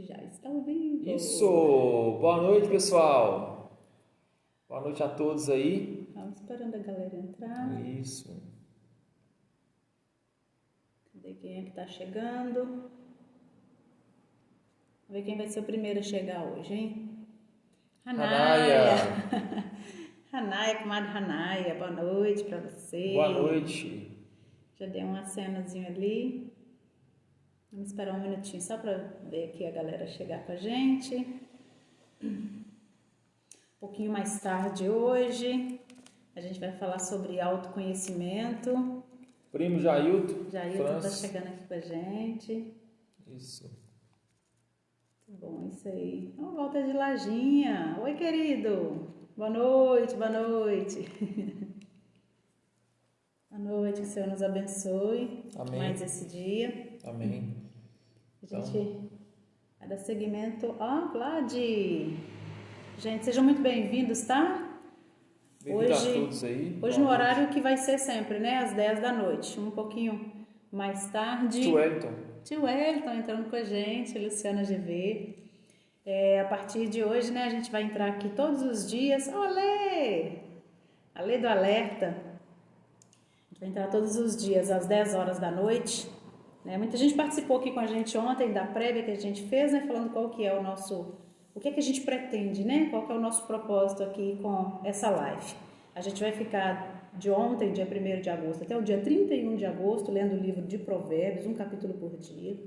Já está ouvindo. Isso! Boa noite, pessoal! Boa noite a todos aí. Estamos esperando a galera entrar. Isso. Cadê quem é que está chegando? Vamos ver quem vai ser o primeiro a chegar hoje, hein? Hanaia! Hanaia, comadre Hanaia, boa noite para você. Boa noite. Já dei uma cenazinha ali. Vamos esperar um minutinho só para ver aqui a galera chegar com a gente. Um pouquinho mais tarde hoje, a gente vai falar sobre autoconhecimento. Primo Jailton. Jailton está chegando aqui com a gente. Isso. Muito bom, isso aí. Uma volta de Lajinha. Oi, querido. Boa noite, boa noite. Boa noite, que o Senhor nos abençoe. Amém. Mais esse dia. Amém. A gente vai dar seguimento. Vlad! Gente, sejam muito bem-vindos, tá? Bem-vindo a todos aí. Hoje no horário que vai ser sempre, né? Às 10 da noite. Um pouquinho mais tarde. Tio Wellington entrando com a gente, Luciana GV. A partir de hoje, né? A gente vai entrar aqui todos os dias. Olê! A lei do alerta. A gente vai entrar todos os dias às 10 horas da noite. Muita gente participou aqui com a gente ontem da prévia que a gente fez, né? Falando qual que é o nosso... O que é que a gente pretende, né? Qual que é o nosso propósito aqui com essa live. A gente vai ficar de ontem, dia 1º de agosto, até o dia 31 de agosto, lendo o livro de Provérbios, um capítulo por dia.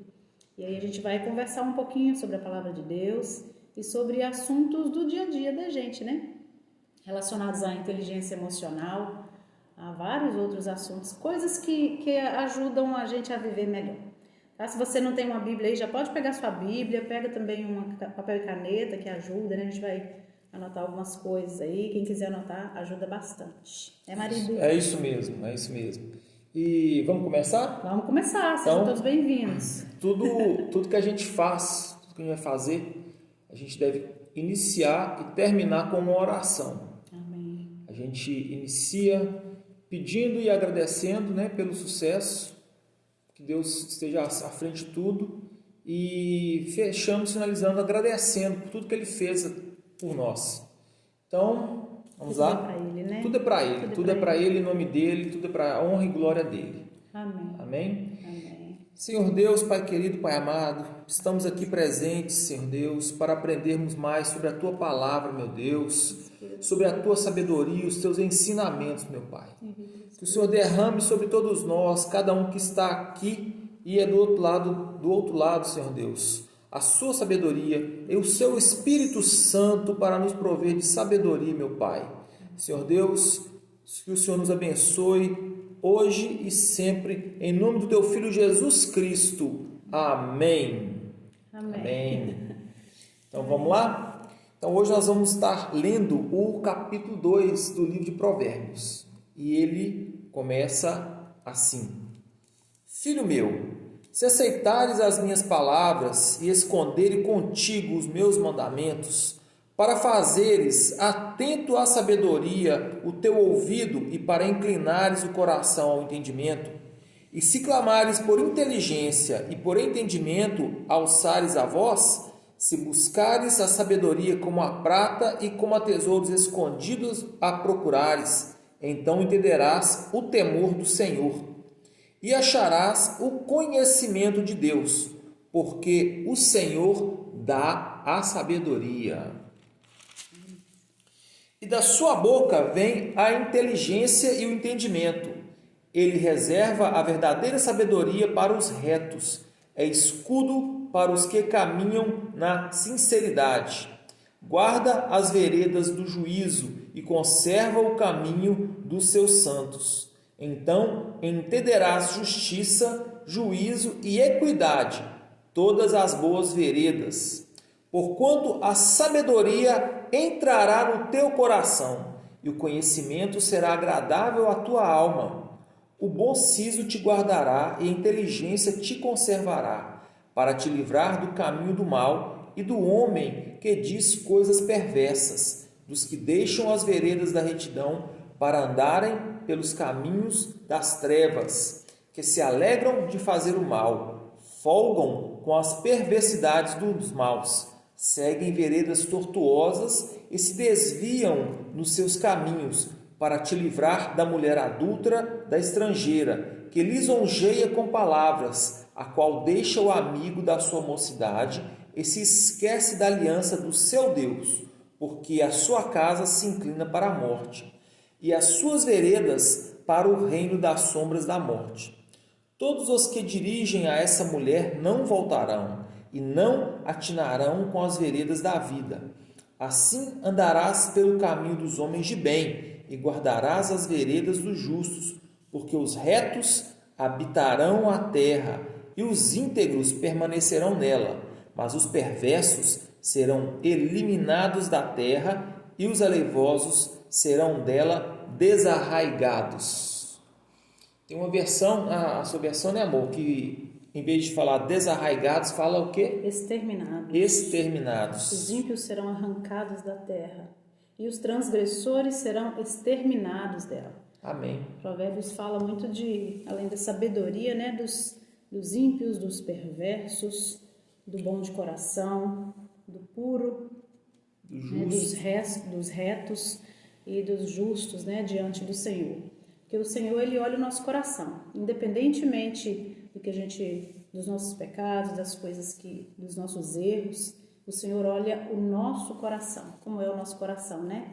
E aí a gente vai conversar um pouquinho sobre a palavra de Deus e sobre assuntos do dia a dia da gente, né? Relacionados à inteligência emocional, a vários outros assuntos, coisas que ajudam a gente a viver melhor. Tá? Se você não tem uma Bíblia aí, já pode pegar sua Bíblia, pega também um papel e caneta que ajuda, né? A gente vai anotar algumas coisas aí, quem quiser anotar ajuda bastante. Marido? É isso mesmo, é isso mesmo. E vamos começar? Vamos começar, sejam todos bem-vindos. Tudo que a gente faz, tudo que a gente vai fazer, a gente deve iniciar e terminar com uma oração. Amém. A gente inicia pedindo e agradecendo, né, pelo sucesso, que Deus esteja à frente de tudo, e fechamos, finalizando, agradecendo por tudo que Ele fez por nós. Então, vamos lá? Tudo é para Ele, né? Tudo é para Ele, tudo é para Ele, em nome dEle, tudo é para a honra e glória dEle. Amém. Amém? Amém. Senhor Deus, Pai querido, Pai amado, estamos aqui presentes, Senhor Deus, para aprendermos mais sobre a Tua palavra, meu Deus, sobre a Tua sabedoria, os Teus ensinamentos, meu Pai. Que o Senhor derrame sobre todos nós, cada um que está aqui e é do outro lado, Senhor Deus, a Sua sabedoria e o Seu Espírito Santo para nos prover de sabedoria, meu Pai. Senhor Deus, que o Senhor nos abençoe hoje e sempre, em nome do Teu Filho Jesus Cristo. Amém. Amém. Então vamos lá? Então hoje nós vamos estar lendo o capítulo 2 do livro de Provérbios. E ele começa assim: Filho meu, se aceitares as minhas palavras e esconderes contigo os meus mandamentos, para fazeres atento à sabedoria o teu ouvido e para inclinares o coração ao entendimento, e se clamares por inteligência e por entendimento alçares a voz, se buscares a sabedoria como a prata e como a tesouros escondidos a procurares, então entenderás o temor do Senhor e acharás o conhecimento de Deus, porque o Senhor dá a sabedoria. E da sua boca vem a inteligência e o entendimento. Ele reserva a verdadeira sabedoria para os retos, é escudo para os que caminham na sinceridade. Guarda as veredas do juízo e conserva o caminho dos seus santos. Então entenderás justiça, juízo e equidade, todas as boas veredas. Porquanto a sabedoria entrará no teu coração, e o conhecimento será agradável à tua alma. O bom siso te guardará e a inteligência te conservará, para te livrar do caminho do mal e do homem que diz coisas perversas, dos que deixam as veredas da retidão para andarem pelos caminhos das trevas, que se alegram de fazer o mal, folgam com as perversidades dos maus, seguem veredas tortuosas e se desviam nos seus caminhos para te livrar da mulher adúltera, da estrangeira, que lisonjeia com palavras, a qual deixa o amigo da sua mocidade e se esquece da aliança do seu Deus, porque a sua casa se inclina para a morte, e as suas veredas para o reino das sombras da morte. Todos os que dirigem a essa mulher não voltarão, e não atinarão com as veredas da vida. Assim andarás pelo caminho dos homens de bem, e guardarás as veredas dos justos, porque os retos habitarão a terra, e os íntegros permanecerão nela, mas os perversos serão eliminados da terra, e os alevosos serão dela desarraigados. Tem uma versão, a sua versão, né, amor, que em vez de falar desarraigados, fala o quê? Exterminados. Exterminados. Os ímpios serão arrancados da terra, e os transgressores serão exterminados dela. Amém. Provérbios fala muito além da sabedoria, né, dos ímpios, dos perversos, do bom de coração, do puro, né, dos retos e dos justos, né, diante do Senhor. Porque o Senhor, Ele olha o nosso coração, independentemente dos nossos pecados, das coisas dos nossos erros. O Senhor olha o nosso coração, como é o nosso coração, né?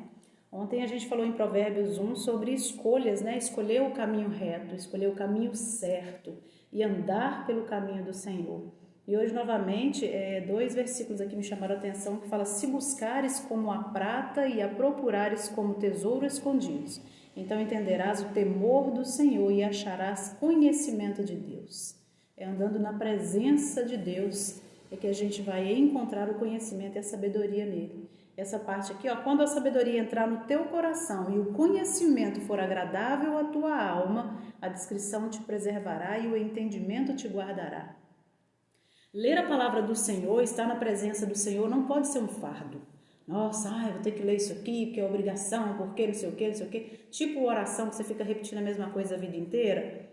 Ontem a gente falou em Provérbios 1 sobre escolhas, né? Escolher o caminho reto, escolher o caminho certo e andar pelo caminho do Senhor. E hoje, novamente, 2 versículos aqui me chamaram a atenção, que fala: se buscares como a prata e a procurares como tesouro escondidos, então entenderás o temor do Senhor e acharás conhecimento de Deus. É andando na presença de Deus é que a gente vai encontrar o conhecimento e a sabedoria nele. Essa parte aqui, ó, quando a sabedoria entrar no teu coração e o conhecimento for agradável à tua alma, a discrição te preservará e o entendimento te guardará. Ler a palavra do Senhor, estar na presença do Senhor, não pode ser um fardo. Nossa, eu vou ter que ler isso aqui, porque é obrigação, porque não sei o que, não sei o que. Tipo oração que você fica repetindo a mesma coisa a vida inteira.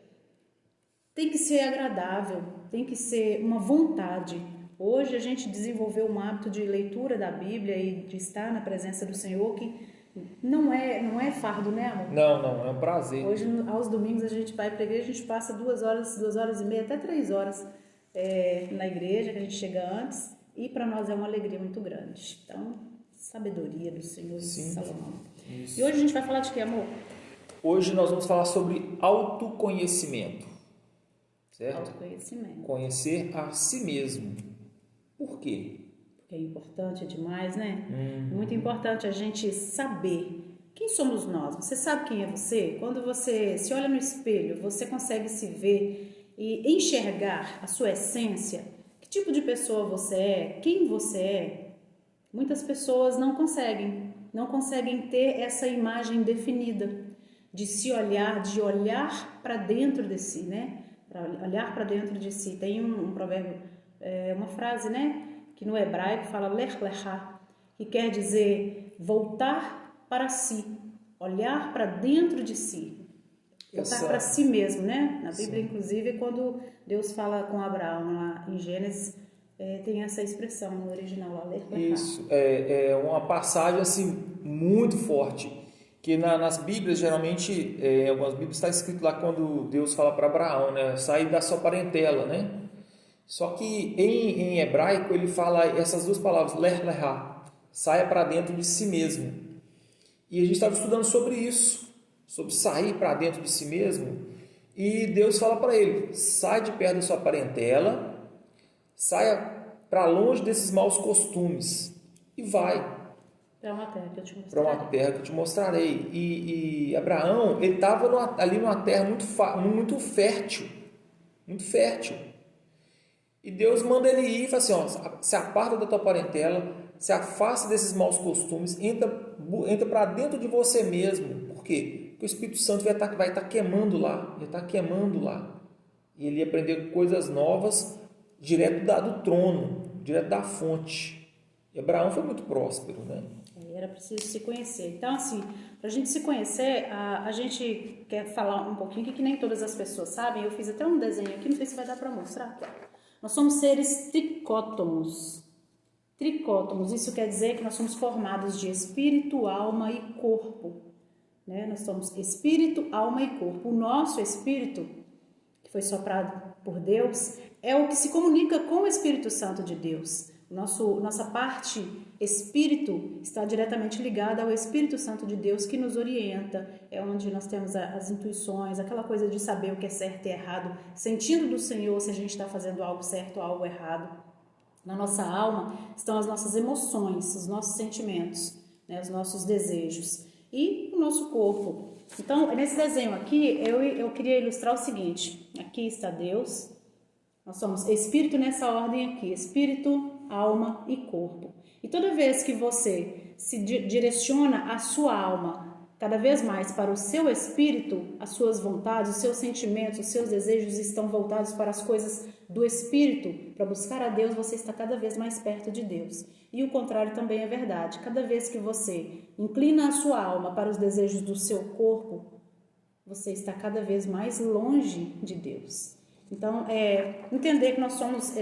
Tem que ser agradável, tem que ser uma vontade. Hoje a gente desenvolveu um hábito de leitura da Bíblia e de estar na presença do Senhor, que não é fardo, né, amor? Não, é um prazer. Hoje, aos domingos, a gente vai para a igreja, a gente passa 2 horas e meia, até 3 horas na igreja, que a gente chega antes, e para nós é uma alegria muito grande. Então, sabedoria do Senhor de Salomão. Isso. E hoje a gente vai falar de quê, amor? Hoje nós vamos falar sobre autoconhecimento, certo? Autoconhecimento. Conhecer a si mesmo. Por quê? Porque é importante demais, né? Muito importante a gente saber quem somos nós. Você sabe quem é você? Quando você se olha no espelho, você consegue se ver e enxergar a sua essência? Que tipo de pessoa você é? Quem você é? Muitas pessoas não conseguem ter essa imagem definida, de se olhar, de olhar para dentro de si, né? Para olhar para dentro de si. Tem um provérbio, uma frase, né? Que no hebraico fala lech lechá, que quer dizer voltar para si, olhar para dentro de si. Voltar para si mesmo, né? Na Bíblia, inclusive, quando Deus fala com Abraão lá em Gênesis, tem essa expressão no original lá, lech lechá. Isso, é uma passagem assim muito forte, que nas Bíblias, geralmente, algumas Bíblias está escrito lá quando Deus fala para Abraão, né? Sair da sua parentela, né? Só que em hebraico ele fala essas 2 palavras, lech lechá, saia para dentro de si mesmo. E a gente estava estudando sobre isso, sobre sair para dentro de si mesmo, e Deus fala para ele: sai de perto da sua parentela, saia para longe desses maus costumes e vai para uma terra que eu te mostrarei. Para uma terra que eu te mostrarei. E Abraão, ele estava ali numa terra muito fértil, muito fértil. E Deus manda ele ir e fala assim: ó, se aparta da tua parentela, se afasta desses maus costumes, entra para dentro de você mesmo. Por quê? Porque o Espírito Santo vai estar queimando lá, E ele ia aprender coisas novas direto do trono, direto da fonte. E Abraão foi muito próspero, né? Era preciso se conhecer. Então, assim, para a gente se conhecer, a gente quer falar um pouquinho que nem todas as pessoas sabem. Eu fiz até um desenho aqui, não sei se vai dar para mostrar. Aqui, ó. Nós somos seres tricótomos. Tricótomos, isso quer dizer que nós somos formados de espírito, alma e corpo. Né? Nós somos espírito, alma e corpo. O nosso espírito, que foi soprado por Deus, é o que se comunica com o Espírito Santo de Deus. Nossa parte espírito está diretamente ligada ao Espírito Santo de Deus que nos orienta, é onde nós temos as intuições, aquela coisa de saber o que é certo e errado, sentindo do Senhor se a gente está fazendo algo certo ou algo errado. Na nossa alma estão as nossas emoções, os nossos sentimentos, né, os nossos desejos e o nosso corpo. Então, nesse desenho aqui, eu queria ilustrar o seguinte, aqui está Deus, nós somos espírito nessa ordem aqui, espírito, alma e corpo. E toda vez que você se direciona a sua alma cada vez mais para o seu espírito, as suas vontades, os seus sentimentos, os seus desejos estão voltados para as coisas do espírito, para buscar a Deus, você está cada vez mais perto de Deus. E o contrário também é verdade. Cada vez que você inclina a sua alma para os desejos do seu corpo, você está cada vez mais longe de Deus. Então, entender que nós somos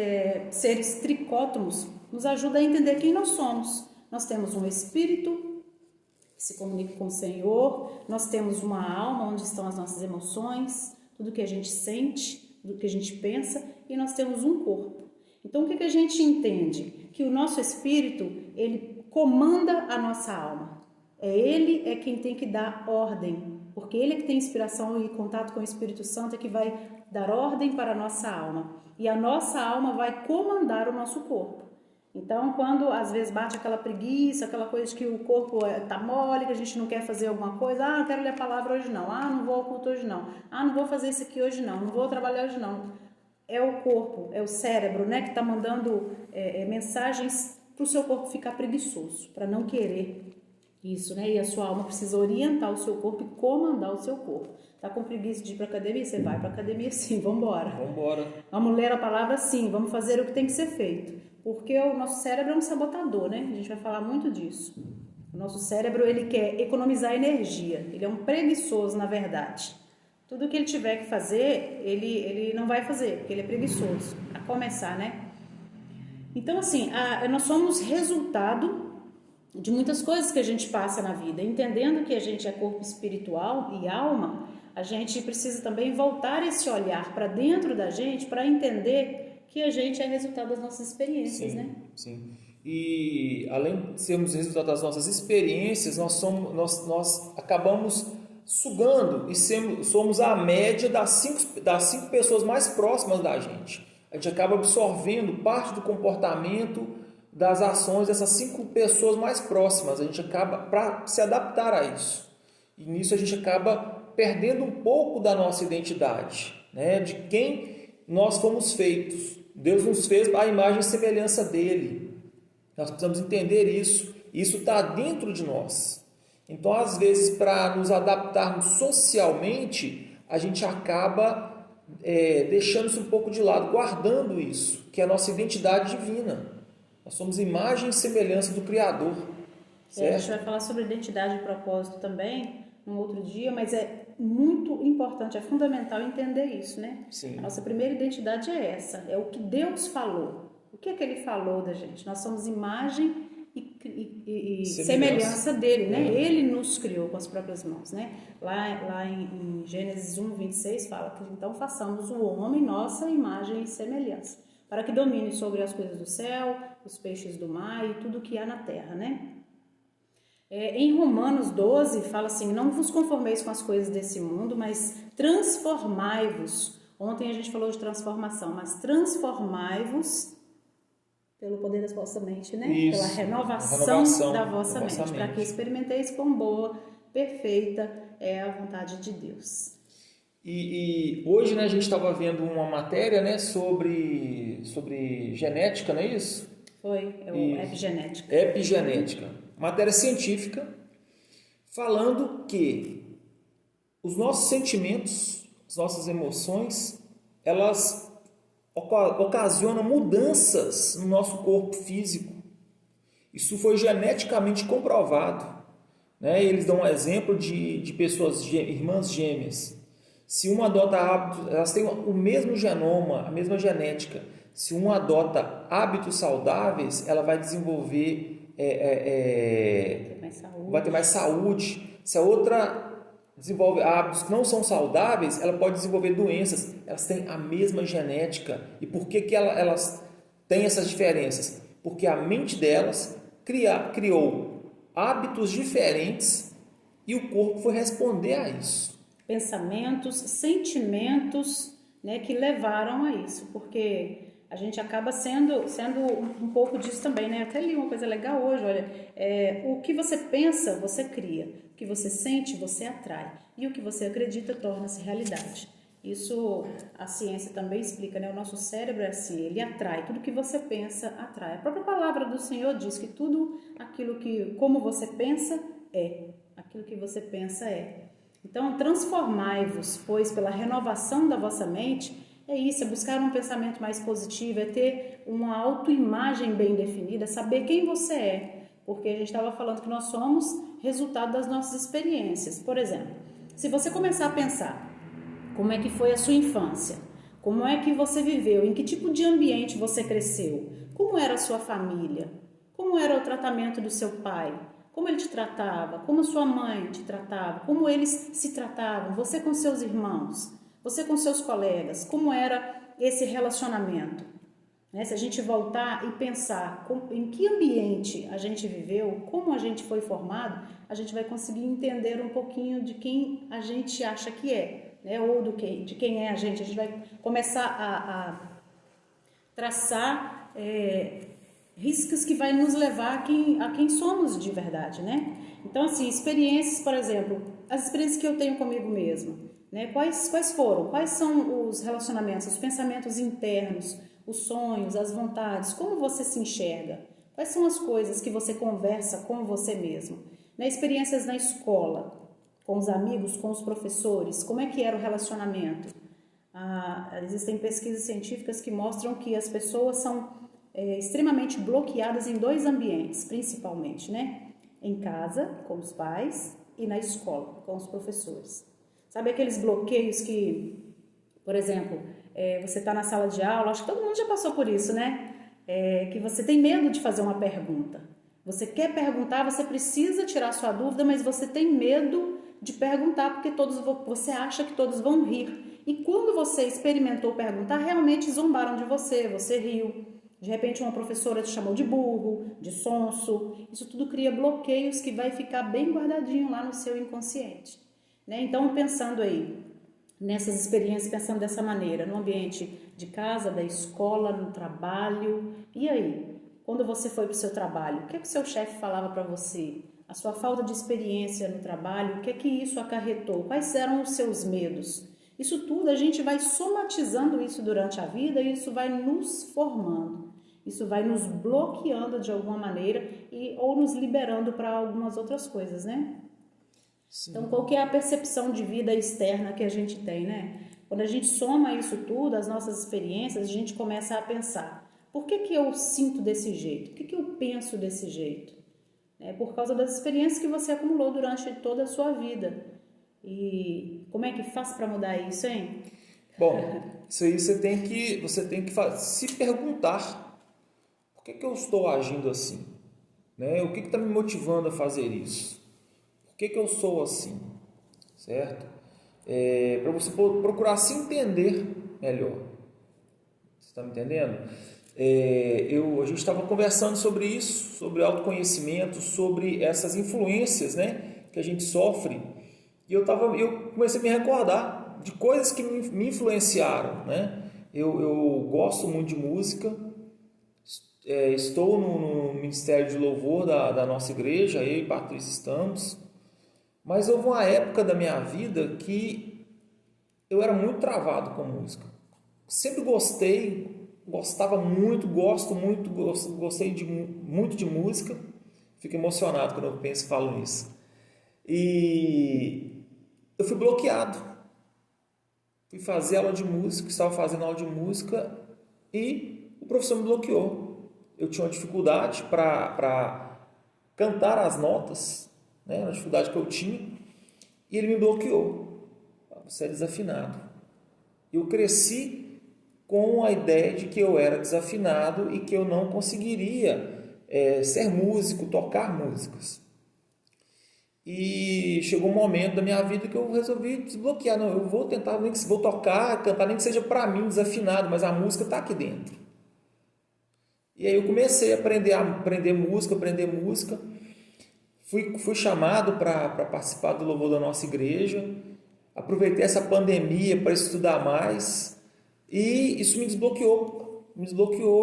seres tricótomos nos ajuda a entender quem nós somos. Nós temos um espírito que se comunica com o Senhor, nós temos uma alma onde estão as nossas emoções, tudo que a gente sente, tudo que a gente pensa, e nós temos um corpo. Então, o que a gente entende? Que o nosso espírito, ele comanda a nossa alma. Ele é quem tem que dar ordem, porque ele é que tem inspiração e contato com o Espírito Santo, é que vai dar ordem para a nossa alma. E a nossa alma vai comandar o nosso corpo. Então, quando às vezes bate aquela preguiça, aquela coisa de que o corpo está mole, que a gente não quer fazer alguma coisa, não quero ler a palavra hoje não, não vou ao culto hoje não, não vou fazer isso aqui hoje não vou trabalhar hoje não. É o corpo, é o cérebro, né, que está mandando mensagens para o seu corpo ficar preguiçoso, para não querer isso, né? E a sua alma precisa orientar o seu corpo e comandar o seu corpo. Tá com preguiça de ir para academia? Você vai para academia sim, vamos embora. Vamos ler a palavra sim, vamos fazer o que tem que ser feito. Porque o nosso cérebro é um sabotador, né? A gente vai falar muito disso. O nosso cérebro, ele quer economizar energia. Ele é um preguiçoso, na verdade. Tudo que ele tiver que fazer, ele não vai fazer, porque ele é preguiçoso. A começar, né? Então, assim, nós somos resultado de muitas coisas que a gente passa na vida. Entendendo que a gente é corpo espiritual e alma, a gente precisa também voltar esse olhar para dentro da gente para entender que a gente é resultado das nossas experiências, né? Sim. E além de sermos resultado das nossas experiências, nós acabamos sugando e somos a média das cinco pessoas mais próximas da gente. A gente acaba absorvendo parte do comportamento, das ações dessas 5 pessoas mais próximas. A gente acaba, para se adaptar a isso. E nisso a gente acaba perdendo um pouco da nossa identidade, né? De quem nós fomos feitos. Deus nos fez à imagem e semelhança dele. Nós precisamos entender isso. Isso está dentro de nós. Então, às vezes, para nos adaptarmos socialmente, a gente acaba deixando isso um pouco de lado, guardando isso, que é a nossa identidade divina. Nós somos imagem e semelhança do Criador. A gente vai falar sobre identidade e propósito também, num outro dia, mas é muito importante, é fundamental entender isso, né? Sim. A nossa primeira identidade é essa, é o que Deus falou. O que é que Ele falou da gente? Nós somos imagem e semelhança dele, né? Ele nos criou com as próprias mãos, né? Lá em Gênesis 1:26 fala que então façamos o homem nossa imagem e semelhança, para que domine sobre as coisas do céu, os peixes do mar e tudo que há na terra, né? Em Romanos 12 fala assim, não vos conformeis com as coisas desse mundo, mas transformai-vos. Ontem a gente falou de transformação, mas transformai-vos pelo poder da vossa mente, né? Isso. Pela renovação da vossa mente, para que experimenteis quão boa, perfeita é a vontade de Deus. E hoje, né, a gente estava vendo uma matéria, né, sobre genética, não é isso? Foi, epigenética. Epigenética. Matéria científica falando que os nossos sentimentos, as nossas emoções, elas ocasionam mudanças no nosso corpo físico. Isso foi geneticamente comprovado, né? Eles dão um exemplo de pessoas, irmãs gêmeas. Se uma adota hábitos, elas têm o mesmo genoma, a mesma genética. Se um adota hábitos saudáveis, ela vai desenvolver, vai ter mais saúde. Se a outra desenvolve hábitos que não são saudáveis, ela pode desenvolver doenças. Elas têm a mesma genética. E por que elas têm essas diferenças? Porque a mente delas criou hábitos diferentes e o corpo foi responder a isso. Pensamentos, sentimentos, né, que levaram a isso, porque a gente acaba sendo um pouco disso também, né? Eu até li uma coisa legal hoje, olha, o que você pensa, você cria, o que você sente, você atrai, e o que você acredita torna-se realidade. Isso a ciência também explica, né? O nosso cérebro é assim, ele atrai, tudo que você pensa atrai. A própria palavra do Senhor diz que tudo aquilo que, como você pensa, aquilo que você pensa é. Então, transformai-vos, pois, pela renovação da vossa mente, é isso, é buscar um pensamento mais positivo, é ter uma autoimagem bem definida, saber quem você é, porque a gente estava falando que nós somos resultado das nossas experiências. Por exemplo, se você começar a pensar como é que foi a sua infância, como é que você viveu, em que tipo de ambiente você cresceu, como era a sua família, como era o tratamento do seu pai, como ele te tratava, como a sua mãe te tratava, como eles se tratavam, você com seus irmãos, você com seus colegas, como era esse relacionamento. Né? Se a gente voltar e pensar em que ambiente a gente viveu, como a gente foi formado, a gente vai conseguir entender um pouquinho de quem a gente acha que é, né? Ou de quem é a gente vai começar a traçar riscos que vai nos levar a quem somos de verdade, né? Então, assim, experiências, por exemplo, as experiências que eu tenho comigo mesma, né? Quais foram? Quais são os relacionamentos, os pensamentos internos, os sonhos, as vontades? Como você se enxerga? Quais são as coisas que você conversa com você mesmo? Né? Experiências na escola, com os amigos, com os professores, como é que era o relacionamento? Existem pesquisas científicas que mostram que as pessoas são extremamente bloqueadas em 2 ambientes, principalmente, né? Em casa, com os pais, e na escola, com os professores. Sabe aqueles bloqueios que, por exemplo, você está na sala de aula, acho que todo mundo já passou por isso, né? Que você tem medo de fazer uma pergunta. Você quer perguntar, você precisa tirar sua dúvida, mas você tem medo de perguntar porque você acha que todos vão rir. E quando você experimentou perguntar, realmente zombaram de você, você riu. De repente uma professora te chamou de burro, de sonso. Isso tudo cria bloqueios que vai ficar bem guardadinho lá no seu inconsciente. Né? Então, pensando aí nessas experiências, pensando dessa maneira, no ambiente de casa, da escola, no trabalho. E aí, quando você foi para o seu trabalho, o que o seu chefe falava para você? A sua falta de experiência no trabalho, o que isso acarretou? Quais eram os seus medos? Isso tudo, a gente vai somatizando isso durante a vida e isso vai nos formando. Isso vai nos bloqueando de alguma maneira ou nos liberando para algumas outras coisas, né? Sim. Então, qual que é a percepção de vida externa que a gente tem, né? Quando a gente soma isso tudo, as nossas experiências, a gente começa a pensar, por que eu sinto desse jeito? Por que eu penso desse jeito? Por causa das experiências que você acumulou durante toda a sua vida. E como é que faz para mudar isso, hein? Bom, isso aí você tem que se perguntar, por que eu estou agindo assim? Né? O que está me motivando a fazer isso? Por que eu sou assim? Certo? Para você procurar se entender melhor. Você está me entendendo? A gente estava conversando sobre isso, sobre autoconhecimento, sobre essas influências, né, que a gente sofre. E eu comecei a me recordar de coisas que me influenciaram. Né? Eu gosto muito de música. Estou no Ministério de Louvor da nossa igreja, eu e Patrícia estamos, mas houve uma época da minha vida que eu era muito travado com música. Sempre gostava muito, gostei muito de música, fico emocionado quando eu penso e falo nisso. E eu fui bloqueado, fui fazer aula de música, estava fazendo aula de música e o professor me bloqueou. Eu tinha uma dificuldade para cantar as notas, né? Uma dificuldade que eu tinha, e ele me bloqueou. Você é desafinado. Eu cresci com a ideia de que eu era desafinado e que eu não conseguiria ser músico, tocar músicas. E chegou um momento da minha vida que eu resolvi desbloquear. Não, eu vou tentar, vou tocar, cantar, nem que seja para mim desafinado, mas a música está aqui dentro. E aí eu comecei a aprender música. Fui chamado para participar do louvor da nossa igreja. Aproveitei essa pandemia para estudar mais. E isso me desbloqueou.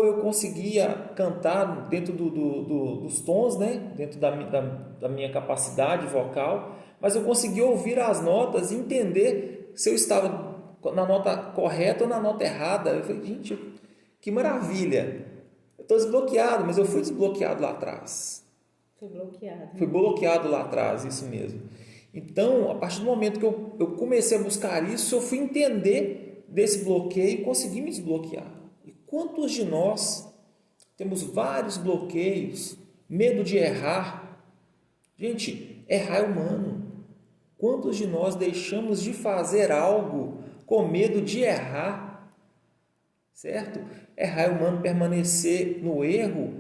Eu conseguia cantar dentro dos tons, né? Dentro da minha capacidade vocal, mas eu conseguia ouvir as notas e entender se eu estava na nota correta ou na nota errada. Eu falei, gente, que maravilha! Eu estou desbloqueado, mas eu fui desbloqueado lá atrás. Fui bloqueado lá atrás, isso mesmo. Então, a partir do momento que eu comecei a buscar isso, eu fui entender desse bloqueio e consegui me desbloquear. Quantos de nós temos vários bloqueios, medo de errar? Gente, errar é humano. Quantos de nós deixamos de fazer algo com medo de errar? Certo? Errar é humano, permanecer no erro,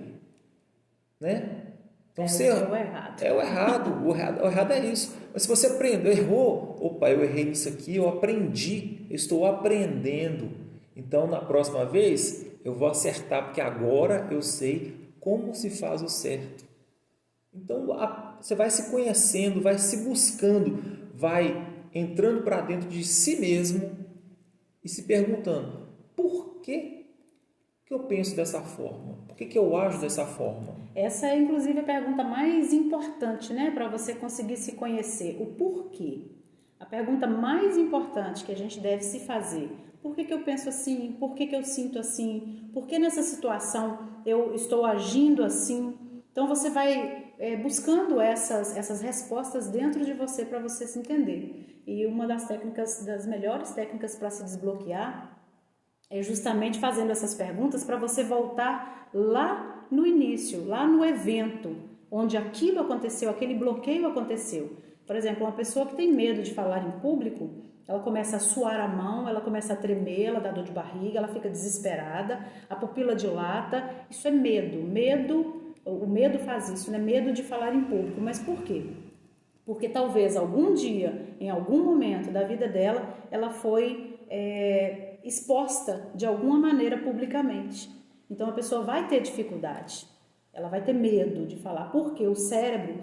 né? Então, o errado. É o errado. O errado é isso. Mas se você aprendeu, errou, opa, eu errei nisso aqui, eu aprendi, eu estou aprendendo. Então, na próxima vez, eu vou acertar, porque agora eu sei como se faz o certo. Então, você vai se conhecendo, vai se buscando, vai entrando para dentro de si mesmo e se perguntando, por que eu penso dessa forma? Por que eu ajo dessa forma? Essa é, inclusive, a pergunta mais importante, né, para você conseguir se conhecer. O porquê. A pergunta mais importante que a gente deve se fazer. Por que eu penso assim? Por que eu sinto assim? Por que nessa situação eu estou agindo assim? Então você vai buscando essas respostas dentro de você para você se entender. E uma das melhores técnicas para se desbloquear é justamente fazendo essas perguntas para você voltar lá no início, lá no evento, onde aquilo aconteceu, aquele bloqueio aconteceu. Por exemplo, uma pessoa que tem medo de falar em público, ela começa a suar a mão, ela começa a tremer, ela dá dor de barriga, ela fica desesperada, a pupila dilata. Isso é medo. O medo faz isso, né? Medo de falar em público. Mas por quê? Porque talvez algum dia, em algum momento da vida dela, ela foi exposta de alguma maneira publicamente. Então a pessoa vai ter dificuldade. Ela vai ter medo de falar, porque o cérebro,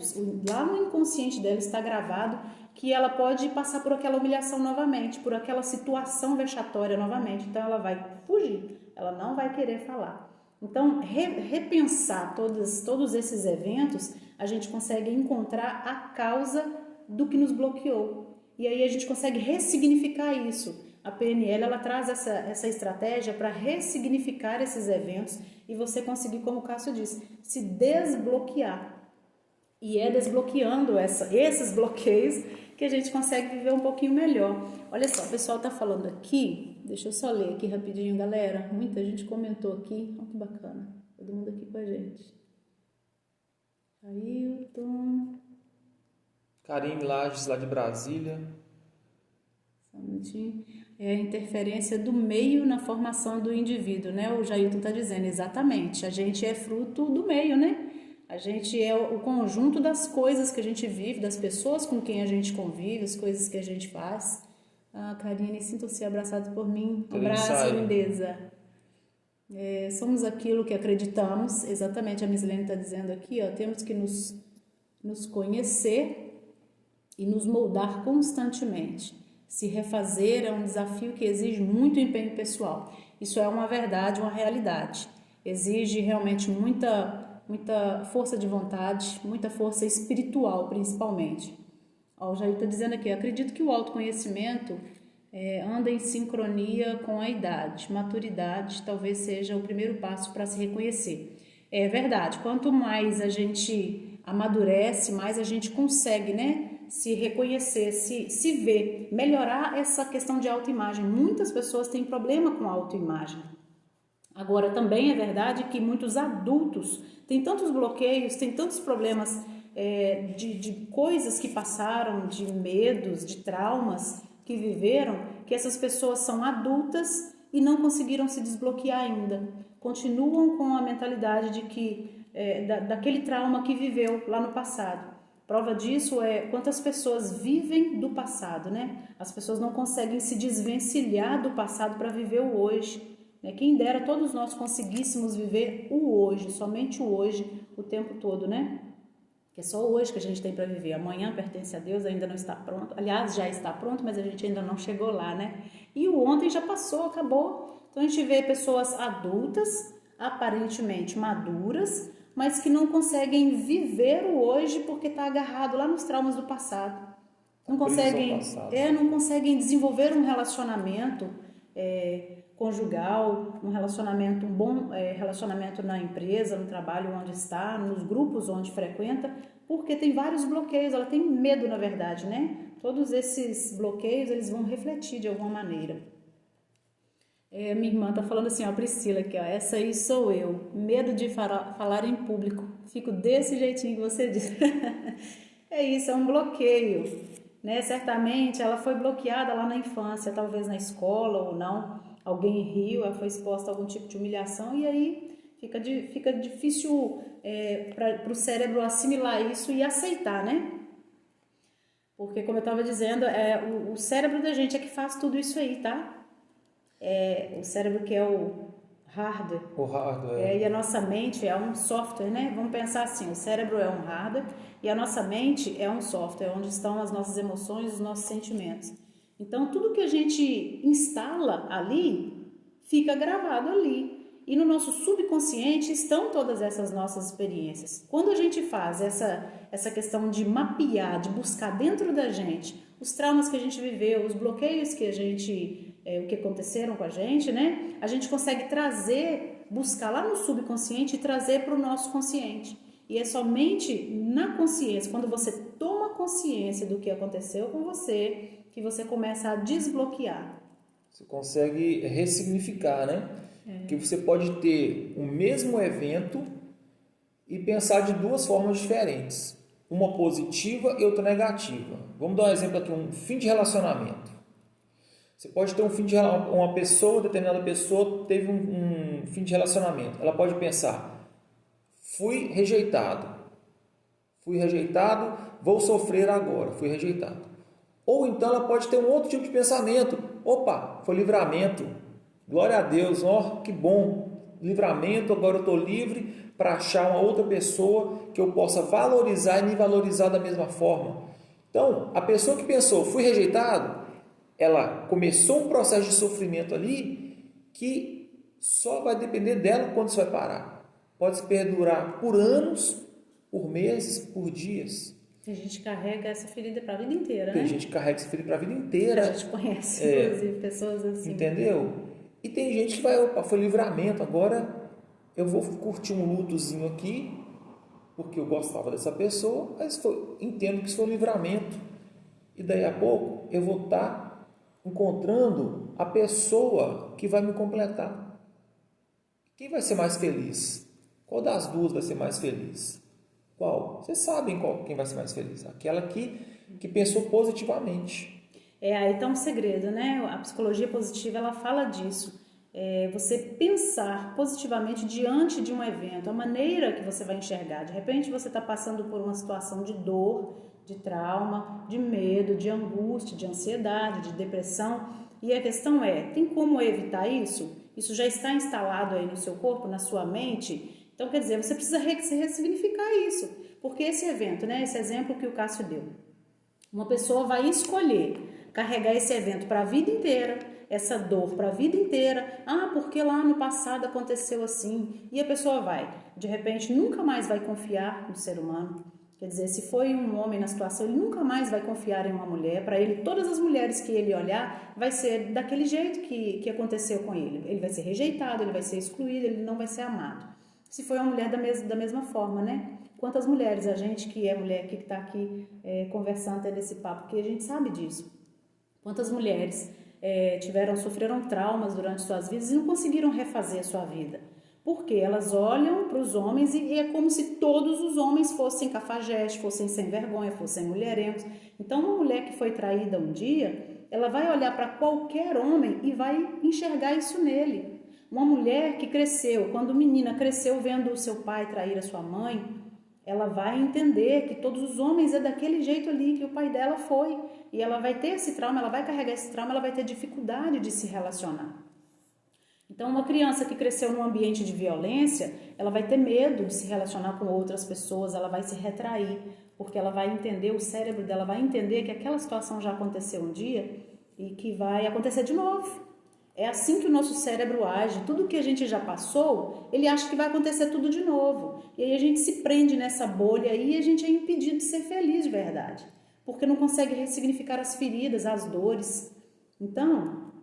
lá no inconsciente dela está gravado que ela pode passar por aquela humilhação novamente, por aquela situação vexatória novamente. Então ela vai fugir, ela não vai querer falar. Então, repensar todos esses eventos, a gente consegue encontrar a causa do que nos bloqueou. E aí a gente consegue ressignificar isso. A PNL, ela traz essa estratégia para ressignificar esses eventos e você conseguir, como o Cássio disse, se desbloquear. E é desbloqueando esses bloqueios que a gente consegue viver um pouquinho melhor. Olha só, o pessoal está falando aqui, deixa eu só ler aqui rapidinho, galera. Muita gente comentou aqui, olha que bacana, todo mundo aqui com a gente. Ailton. Karine Lages, lá de Brasília. Só um minutinho. É a interferência do meio na formação do indivíduo, né? O Jailton está dizendo, exatamente. A gente é fruto do meio, né? A gente é o conjunto das coisas que a gente vive, das pessoas com quem a gente convive, as coisas que a gente faz. Ah, Karine, sintam-se abraçados por mim. Um abraço, lindeza. Somos aquilo que acreditamos. Exatamente, a Mislene está dizendo aqui, ó, temos que nos conhecer e nos moldar constantemente. Se refazer é um desafio que exige muito empenho pessoal. Isso é uma verdade, uma realidade. Exige realmente muita força de vontade, muita força espiritual, principalmente. Ó, o Jair está dizendo aqui, acredito que o autoconhecimento anda em sincronia com a idade. Maturidade talvez seja o primeiro passo para se reconhecer. É verdade, quanto mais a gente amadurece, mais a gente consegue, né? Se reconhecer, se ver, melhorar essa questão de autoimagem. Muitas pessoas têm problema com a autoimagem. Agora, também é verdade que muitos adultos têm tantos bloqueios, têm tantos problemas de coisas que passaram, de medos, de traumas que viveram, que essas pessoas são adultas e não conseguiram se desbloquear ainda. Continuam com a mentalidade de que daquele trauma que viveu lá no passado. Prova disso é quantas pessoas vivem do passado, né? As pessoas não conseguem se desvencilhar do passado para viver o hoje. Né? Quem dera todos nós conseguíssemos viver o hoje, somente o hoje, o tempo todo, né? Que é só hoje que a gente tem para viver. Amanhã pertence a Deus, ainda não está pronto. Aliás, já está pronto, mas a gente ainda não chegou lá, né? E o ontem já passou, acabou. Então a gente vê pessoas adultas, aparentemente maduras, mas que não conseguem viver o hoje porque está agarrado lá nos traumas do passado. Não conseguem desenvolver um relacionamento conjugal, um relacionamento, um bom relacionamento na empresa, no trabalho onde está, nos grupos onde frequenta, porque tem vários bloqueios, ela tem medo, na verdade, né? Todos esses bloqueios, eles vão refletir de alguma maneira. Minha irmã tá falando assim, ó, Priscila, aqui, ó, essa aí sou eu, medo de falar em público, fico desse jeitinho que você disse. É isso, é um bloqueio, né? Certamente ela foi bloqueada lá na infância, talvez na escola ou não, alguém riu, ela foi exposta a algum tipo de humilhação e aí fica difícil para o cérebro assimilar isso e aceitar, né? Porque, como eu estava dizendo, o cérebro da gente é que faz tudo isso aí, tá? O cérebro que é o hardware. O hardware. E a nossa mente é um software, né? Vamos pensar assim, o cérebro é um hardware e a nossa mente é um software, onde estão as nossas emoções, os nossos sentimentos. Então, tudo que a gente instala ali, fica gravado ali. E no nosso subconsciente estão todas essas nossas experiências. Quando a gente faz essa questão de mapear, de buscar dentro da gente os traumas que a gente viveu, os bloqueios que o que aconteceram com a gente, né? A gente consegue buscar lá no subconsciente e trazer para o nosso consciente. E é somente na consciência, quando você toma consciência do que aconteceu com você, que você começa a desbloquear. Você consegue ressignificar, né? Que você pode ter o mesmo evento e pensar de duas formas diferentes. Uma positiva e outra negativa. Vamos dar um exemplo aqui, um fim de relacionamento. Você pode ter determinada pessoa teve um fim de relacionamento. Ela pode pensar, fui rejeitado, vou sofrer agora, fui rejeitado. Ou então ela pode ter um outro tipo de pensamento, opa, foi livramento, glória a Deus, ó, que bom, livramento, agora eu estou livre para achar uma outra pessoa que eu possa valorizar e me valorizar da mesma forma. Então, a pessoa que pensou, fui rejeitado, ela começou um processo de sofrimento ali que só vai depender dela quando isso vai parar. Pode perdurar por anos, por meses, por dias. A gente carrega essa ferida para a vida inteira, né? Tem gente que carrega essa ferida para a vida inteira. A gente conhece, inclusive, pessoas assim. Entendeu? E tem gente que vai, opa, foi livramento, agora eu vou curtir um lutozinho aqui, porque eu gostava dessa pessoa, mas entendo que isso foi um livramento. E daí a pouco eu vou estar encontrando a pessoa que vai me completar. Quem vai ser mais feliz? Qual das duas vai ser mais feliz? Qual? Vocês sabem quem vai ser mais feliz? Aquela que pensou positivamente. Aí está um segredo, né? A psicologia positiva, ela fala disso. Você pensar positivamente diante de um evento, a maneira que você vai enxergar. De repente você está passando por uma situação de dor, de trauma, de medo, de angústia, de ansiedade, de depressão. E a questão tem como evitar isso? Isso já está instalado aí no seu corpo, na sua mente? Então, quer dizer, você precisa ressignificar isso. Porque esse evento, né, esse exemplo que o Cássio deu, uma pessoa vai escolher carregar esse evento para a vida inteira, essa dor para a vida inteira. Porque lá no passado aconteceu assim. E a pessoa vai, de repente, nunca mais vai confiar no ser humano. Quer dizer, se foi um homem na situação, ele nunca mais vai confiar em uma mulher. Para ele, todas as mulheres que ele olhar, vai ser daquele jeito que aconteceu com ele. Ele vai ser rejeitado, ele vai ser excluído, ele não vai ser amado. Se foi uma mulher da mesma forma, né? Quantas mulheres, a gente que é mulher que está aqui conversando, tendo esse papo, porque a gente sabe disso. Quantas mulheres sofreram traumas durante suas vidas e não conseguiram refazer a sua vida. Porque elas olham para os homens e é como se todos os homens fossem cafajestes, fossem sem vergonha, fossem mulherengos. Então, uma mulher que foi traída um dia, ela vai olhar para qualquer homem e vai enxergar isso nele. Uma mulher que cresceu, quando menina cresceu vendo o seu pai trair a sua mãe, ela vai entender que todos os homens é daquele jeito ali que o pai dela foi. E ela vai ter esse trauma, ela vai carregar esse trauma, ela vai ter dificuldade de se relacionar. Então, uma criança que cresceu num ambiente de violência, ela vai ter medo de se relacionar com outras pessoas, ela vai se retrair, porque ela vai entender, o cérebro dela vai entender que aquela situação já aconteceu um dia e que vai acontecer de novo. É assim que o nosso cérebro age. Tudo que a gente já passou, ele acha que vai acontecer tudo de novo. E aí a gente se prende nessa bolha aí e a gente é impedido de ser feliz de verdade, porque não consegue ressignificar as feridas, as dores. Então,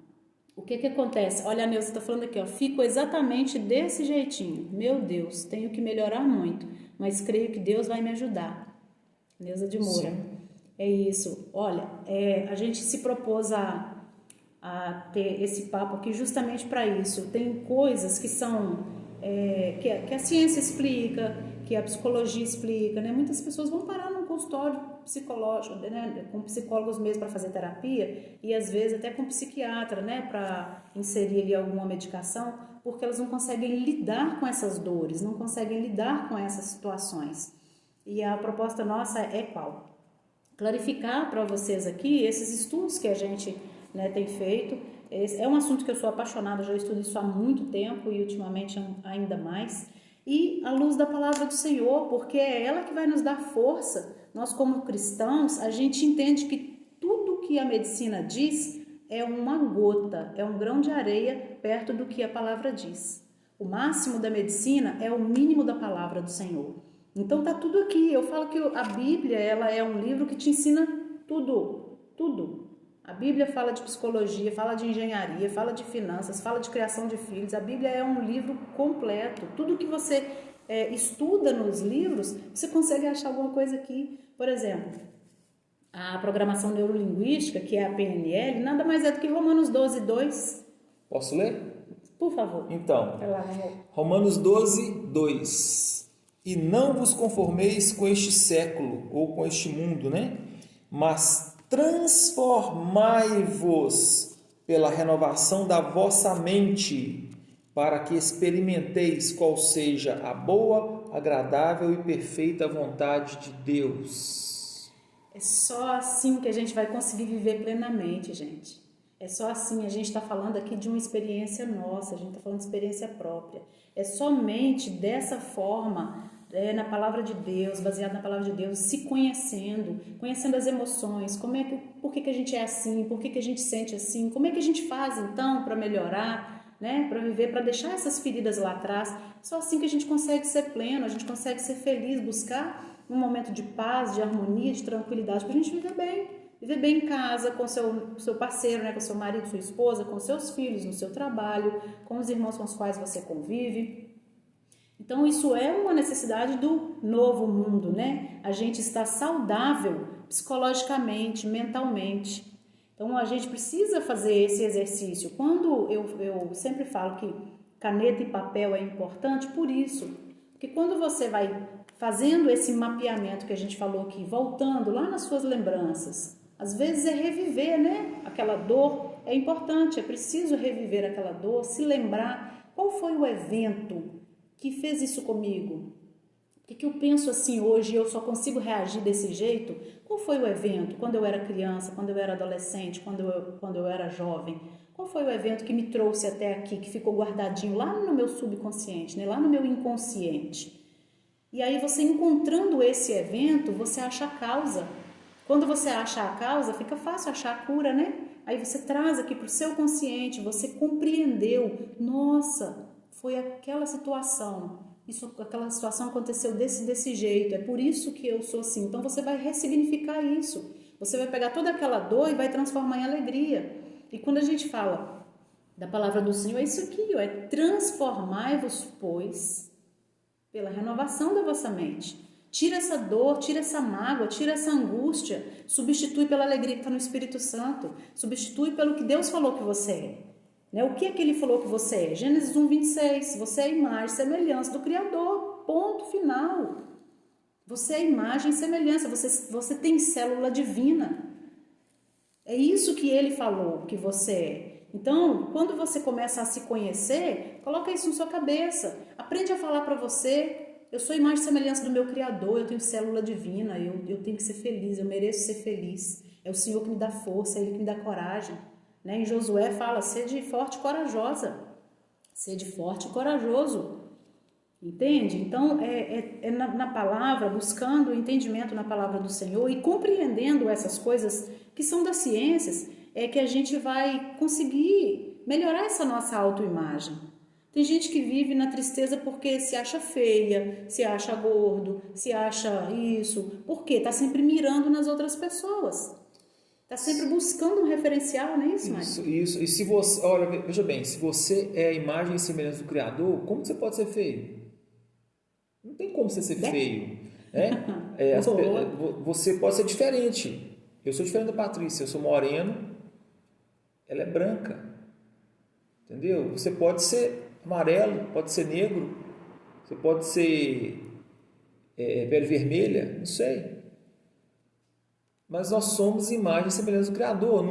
o que acontece? Olha, a Neuza está falando aqui, ó, fico exatamente desse jeitinho. Meu Deus, tenho que melhorar muito, mas creio que Deus vai me ajudar. Neuza de Moura. Sim. É isso. Olha, a gente se propôs a ter esse papo aqui justamente para isso. Tem coisas que são que a ciência explica, que a psicologia explica, né? Muitas pessoas vão parar num consultório psicológico, né? Com psicólogos mesmo para fazer terapia e às vezes até com psiquiatra, né? Para inserir ali alguma medicação, porque elas não conseguem lidar com essas dores, não conseguem lidar com essas situações. E a proposta nossa é qual? Clarificar para vocês aqui esses estudos que a gente, né, tem feito. É um assunto que eu sou apaixonada, já estudo isso há muito tempo e ultimamente ainda mais. E à luz da palavra do Senhor, porque é ela que vai nos dar força. Nós, como cristãos, a gente entende que tudo que a medicina diz é uma gota, é um grão de areia perto do que a palavra diz. O máximo da medicina é o mínimo da palavra do Senhor. Então tá tudo aqui. Eu falo que a Bíblia, ela é um livro que te ensina tudo, tudo. A Bíblia fala de psicologia, fala de engenharia, fala de finanças, fala de criação de filhos. A Bíblia é um livro completo. Tudo que você estuda nos livros, você consegue achar alguma coisa aqui. Por exemplo, a programação neurolinguística, que é a PNL, nada mais é do que Romanos 12, 2. Posso ler? Por favor. Então, Romanos 12, 2. E não vos conformeis com este século, ou com este mundo, né? Mas transformai-vos pela renovação da vossa mente, para que experimenteis qual seja a boa, agradável e perfeita vontade de Deus. É só assim que a gente vai conseguir viver plenamente, gente. É só assim, a gente está falando aqui de uma experiência nossa, a gente está falando de experiência própria. É somente dessa forma, na palavra de Deus, baseado na palavra de Deus, se conhecendo as emoções, por que a gente é assim, por que a gente sente assim, como é que a gente faz então para melhorar, né, para viver, para deixar essas feridas lá atrás. Só assim que a gente consegue ser pleno, a gente consegue ser feliz, buscar um momento de paz, de harmonia, de tranquilidade, para a gente viver bem em casa, com seu parceiro, né, com seu marido, sua esposa, com seus filhos, no seu trabalho, com os irmãos com os quais você convive. Então, isso é uma necessidade do novo mundo, né? A gente está saudável psicologicamente, mentalmente. Então, a gente precisa fazer esse exercício. Quando eu sempre falo que caneta e papel é importante, por isso. Porque quando você vai fazendo esse mapeamento que a gente falou aqui, voltando lá nas suas lembranças, às vezes é reviver, né? Aquela dor é importante, é preciso reviver aquela dor, se lembrar qual foi o evento que fez isso comigo. Por que eu penso assim hoje e eu só consigo reagir desse jeito? Qual foi o evento? Quando eu era criança, quando eu era adolescente, quando eu era jovem? Qual foi o evento que me trouxe até aqui, que ficou guardadinho lá no meu subconsciente, né? Lá no meu inconsciente? E aí você encontrando esse evento, você acha a causa. Quando você acha a causa, fica fácil achar a cura, né? Aí você traz aqui para o seu consciente, você compreendeu. Nossa, foi aquela situação. Aquela situação aconteceu desse jeito. É por isso que eu sou assim. Então você vai ressignificar isso. Você vai pegar toda aquela dor e vai transformar em alegria. E quando a gente fala da palavra do Senhor, é isso aqui, ó, é transformai-vos, pois, pela renovação da vossa mente. Tira essa dor, tira essa mágoa, tira essa angústia, substitui pela alegria que está no Espírito Santo, substitui pelo que Deus falou que você é. Né? O que é que Ele falou que você é? Gênesis 1:26, você é a imagem e semelhança do Criador, ponto final. Você é a imagem e semelhança, você tem célula divina. É isso que ele falou que você é. Então, quando você começa a se conhecer, coloca isso na sua cabeça. Aprende a falar para você: eu sou imagem e semelhança do meu Criador, eu tenho célula divina, eu tenho que ser feliz, eu mereço ser feliz. É o Senhor que me dá força, é Ele que me dá coragem. Né? Em Josué fala: sede forte e corajosa. Sede forte e corajoso. Entende? Então, na palavra, buscando o entendimento na palavra do Senhor e compreendendo essas coisas que são das ciências, é que a gente vai conseguir melhorar essa nossa autoimagem. Tem gente que vive na tristeza porque se acha feia, se acha gordo, se acha isso. Por quê? Está sempre mirando nas outras pessoas. Está sempre buscando um referencial, não é isso, Mário? Isso. E se você, olha, veja bem, se você é a imagem e semelhança do Criador, como você pode ser feio? Não tem como você ser feio. Né? Você pode ser diferente. Eu sou diferente da Patrícia, eu sou moreno, ela é branca. Entendeu? Você pode ser amarelo, pode ser negro, você pode ser pele vermelha, não sei. Mas nós somos imagem e semelhança do Criador.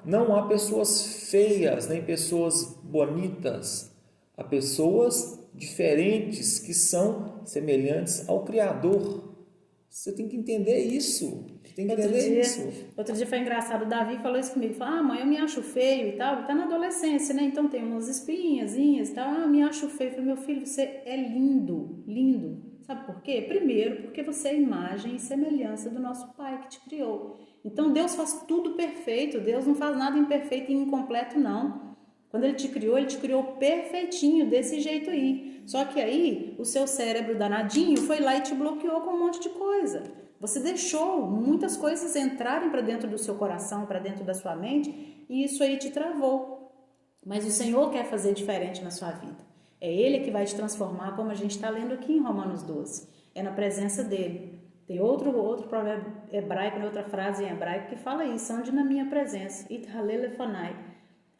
Não há pessoas feias, nem pessoas bonitas. Há pessoas diferentes que são semelhantes ao Criador. Você tem que entender isso. Outro dia foi engraçado, o Davi falou isso comigo, falou: mãe, eu me acho feio e tal, tá na adolescência, né, então tem umas espinhazinhas e tal, me acho feio. Eu falei: meu filho, você é lindo, lindo. Sabe por quê? Primeiro, porque você é imagem e semelhança do nosso Pai que te criou. Então Deus faz tudo perfeito, Deus não faz nada imperfeito e incompleto, não. Quando Ele te criou perfeitinho, desse jeito aí. Só que aí, o seu cérebro danadinho foi lá e te bloqueou com um monte de coisa. Você deixou muitas coisas entrarem para dentro do seu coração, para dentro da sua mente, e isso aí te travou. Mas o Senhor quer fazer diferente na sua vida. É Ele que vai te transformar, como a gente está lendo aqui em Romanos 12. É na presença dEle. Tem outro provérbio hebraico, outra frase em hebraico que fala isso: ande na minha presença.